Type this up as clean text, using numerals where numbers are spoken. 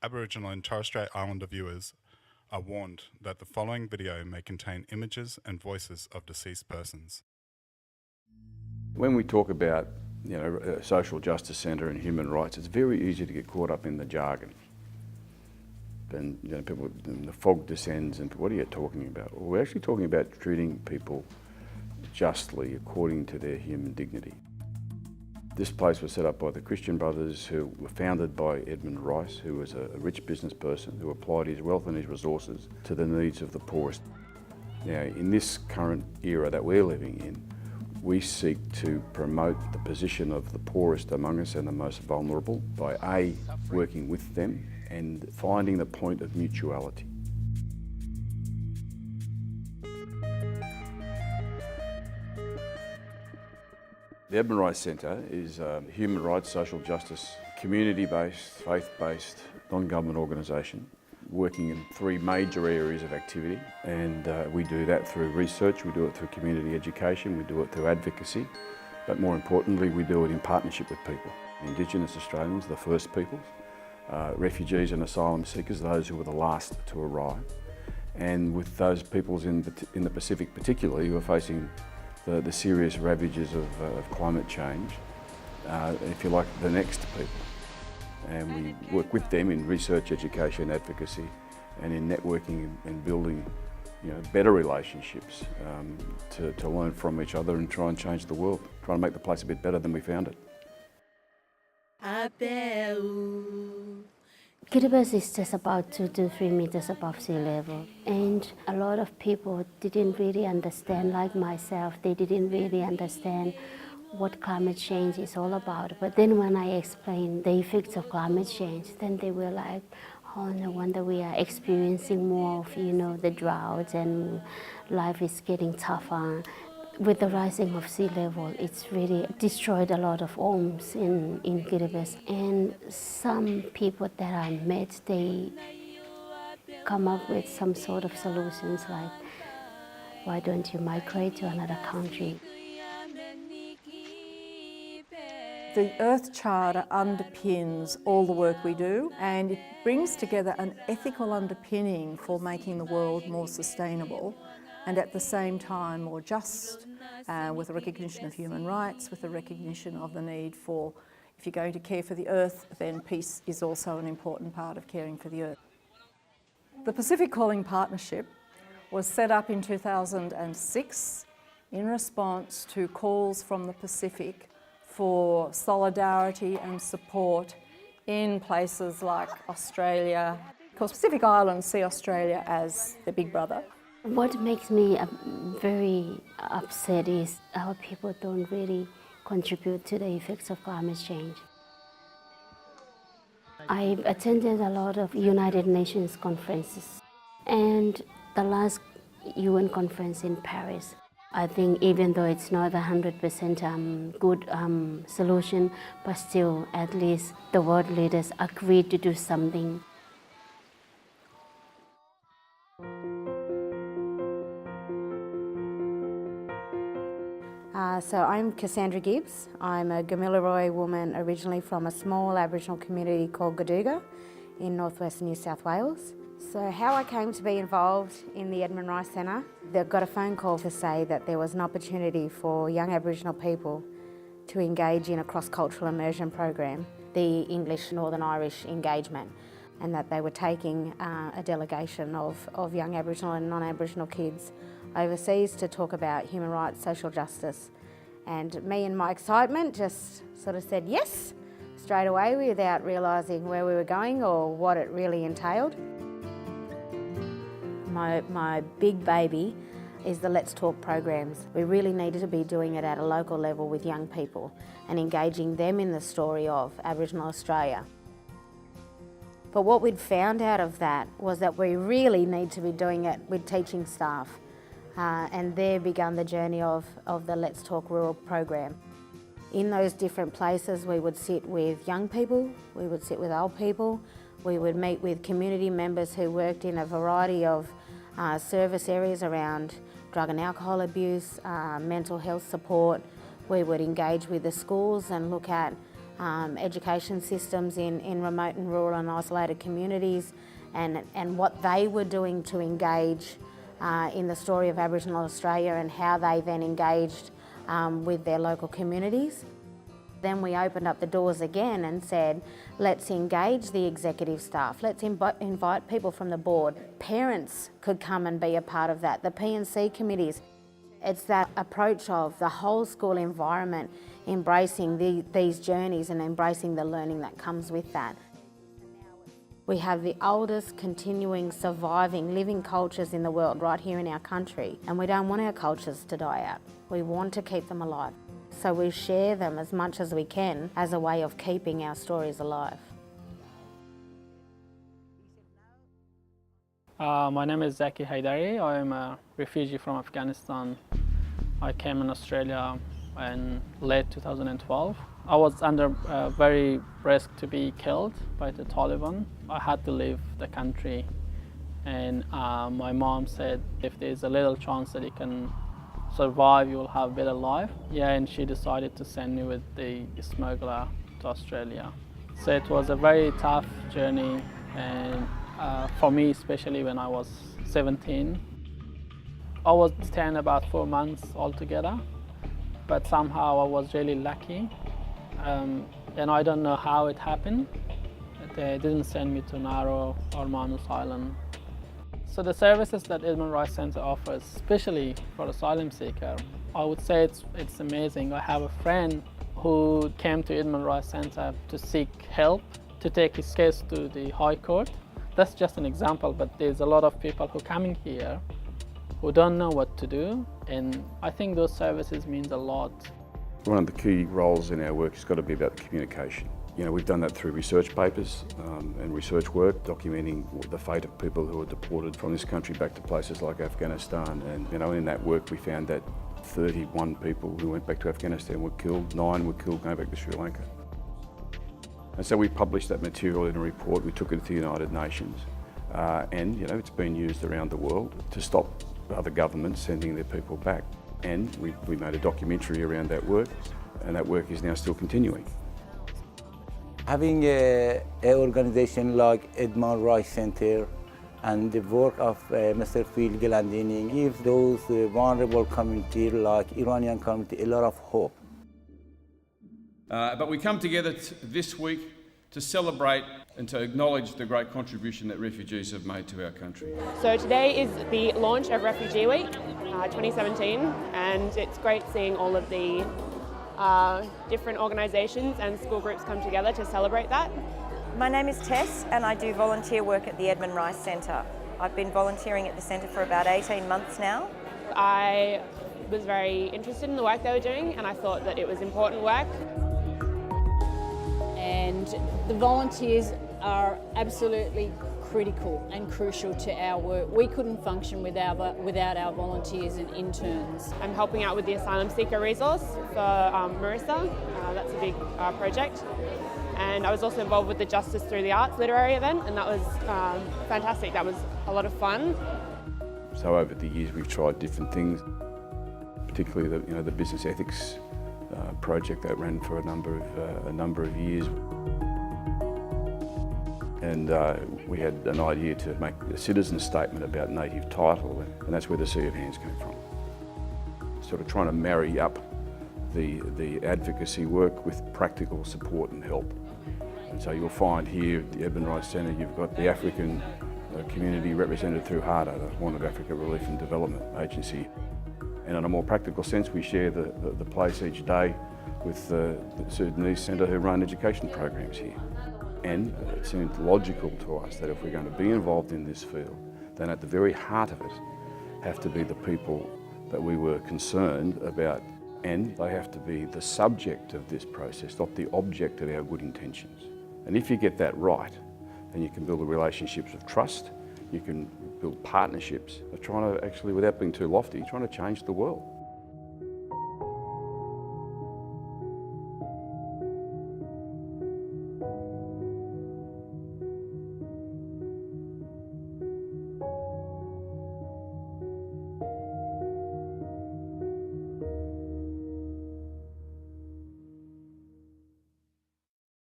Aboriginal and Torres Strait Islander viewers are warned that the following video may contain images and voices of deceased persons. When we talk about, social justice centre and human rights, it's very easy to get caught up in the jargon. And people, the fog descends and what are you talking about? Well, we're actually talking about treating people justly according to their human dignity. This place was set up by the Christian brothers who were founded by Edmund Rice, who was a rich business person who applied his wealth and his resources to the needs of the poorest. Now, in this current era that we're living in, we seek to promote the position of the poorest among us and the most vulnerable by A, working with them and finding the point of mutuality. The Edmund Rice Centre is a human rights, social justice, community-based, faith-based, non-government organisation working in three major areas of activity, and we do that through research, we do it through community education, we do it through advocacy, but more importantly we do it in partnership with people. Indigenous Australians, the First Peoples, refugees and asylum seekers, those who were the last to arrive, and with those peoples in the Pacific particularly who are facing the serious ravages of climate change, if you like, the next people. And we work with them in research, education, advocacy, and in networking and building, better relationships to learn from each other and try and change the world, try and make the place a bit better than we found it. Kiribati is just about 2 to 3 meters above sea level, and a lot of people didn't really understand, like myself, they didn't really understand what climate change is all about. But then when I explained the effects of climate change, then they were like, oh, no wonder we are experiencing more of, the droughts and life is getting tougher. With the rising of sea level, it's really destroyed a lot of homes in Kiribati. And some people that I met, they come up with some sort of solutions like, why don't you migrate to another country? The Earth Charter underpins all the work we do, and it brings together an ethical underpinning for making the world more sustainable and at the same time more just, with a recognition of human rights, with a recognition of the need for, if you're going to care for the earth, then peace is also an important part of caring for the earth. The Pacific Calling Partnership was set up in 2006 in response to calls from the Pacific for solidarity and support in places like Australia, because Pacific Islands see Australia as their big brother. What makes me very upset is our people don't really contribute to the effects of climate change. I've attended a lot of United Nations conferences, and the last UN conference in Paris, I think even though it's not 100% good solution, but still at least the world leaders agreed to do something. So I'm Cassandra Gibbs. I'm a Gamilaroi woman originally from a small Aboriginal community called Gadooga in northwest New South Wales. So how I came to be involved in the Edmund Rice Centre, they got a phone call to say that there was an opportunity for young Aboriginal people to engage in a cross-cultural immersion program, the English Northern Irish engagement, and that they were taking a delegation of young Aboriginal and non-Aboriginal kids overseas to talk about human rights, social justice. And me in my excitement just sort of said yes straight away without realising where we were going or what it really entailed. My big baby is the Let's Talk programs. We really needed to be doing it at a local level with young people and engaging them in the story of Aboriginal Australia. But what we'd found out of that was that we really need to be doing it with teaching staff. And there began the journey of the Let's Talk Rural program. In those different places we would sit with young people, we would sit with old people, we would meet with community members who worked in a variety of service areas around drug and alcohol abuse, mental health support. We would engage with the schools and look at education systems in remote and rural and isolated communities, and what they were doing to engage in the story of Aboriginal Australia and how they then engaged with their local communities. Then we opened up the doors again and said, let's engage the executive staff, let's invite people from the board. Parents could come and be a part of that, the P&C committees. It's that approach of the whole school environment embracing these journeys and embracing the learning that comes with that. We have the oldest continuing, surviving, living cultures in the world right here in our country, and we don't want our cultures to die out. We want to keep them alive. So we share them as much as we can as a way of keeping our stories alive. My name is Zaki Haidari. I am a refugee from Afghanistan. I came in Australia in late 2012. I was under very risk to be killed by the Taliban. I had to leave the country, and my mom said if there's a little chance that you can survive, you will have a better life. Yeah, and she decided to send me with the smuggler to Australia. So it was a very tough journey, and for me especially when I was 17. I was detained about 4 months altogether, but somehow I was really lucky, and I don't know how it happened. They didn't send me to Nauru or Manus Island. So the services that Edmund Rice Centre offers, especially for asylum seeker, I would say it's amazing. I have a friend who came to Edmund Rice Centre to seek help, to take his case to the High Court. That's just an example, but there's a lot of people who coming here who don't know what to do, and I think those services means a lot. One of the key roles in our work has got to be about the communication. You know, we've done that through research papers and research work, documenting the fate of people who are deported from this country back to places like Afghanistan. And, you know, in that work we found that 31 people who went back to Afghanistan were killed, 9 were killed going back to Sri Lanka. And so we published that material in a report, we took it to the United Nations, and, you know, it's been used around the world to stop other governments sending their people back. And we made a documentary around that work, and that work is now still continuing. Having an organisation like Edmund Rice Centre and the work of Mr. Phil Glandini gives those vulnerable communities like Iranian community a lot of hope. But we come together this week to celebrate and to acknowledge the great contribution that refugees have made to our country. So today is the launch of Refugee Week 2017, and it's great seeing all of the different organisations and school groups come together to celebrate that. My name is Tess and I do volunteer work at the Edmund Rice Centre. I've been volunteering at the centre for about 18 months now. I was very interested in the work they were doing, and I thought that it was important work. And the volunteers are absolutely critical and crucial to our work. We couldn't function without our volunteers and interns. I'm helping out with the asylum seeker resource for Marissa. That's a big project. And I was also involved with the Justice Through the Arts literary event, and that was fantastic. That was a lot of fun. So over the years we've tried different things, particularly the business ethics project that ran for a number of years. And we had an idea to make a citizen statement about native title, and that's where the Sea of Hands came from. Sort of trying to marry up the advocacy work with practical support and help. And so you'll find here at the Edmund Rice Centre, you've got the African community represented through HARDA, the Horn of Africa Relief and Development Agency. And in a more practical sense, we share the place each day with the Sudanese Centre who run education programs here. And it seemed logical to us that if we're going to be involved in this field, then at the very heart of it have to be the people that we were concerned about, and they have to be the subject of this process, not the object of our good intentions. And if you get that right, then you can build relationships of trust, you can build partnerships of trying to actually, without being too lofty, trying to change the world.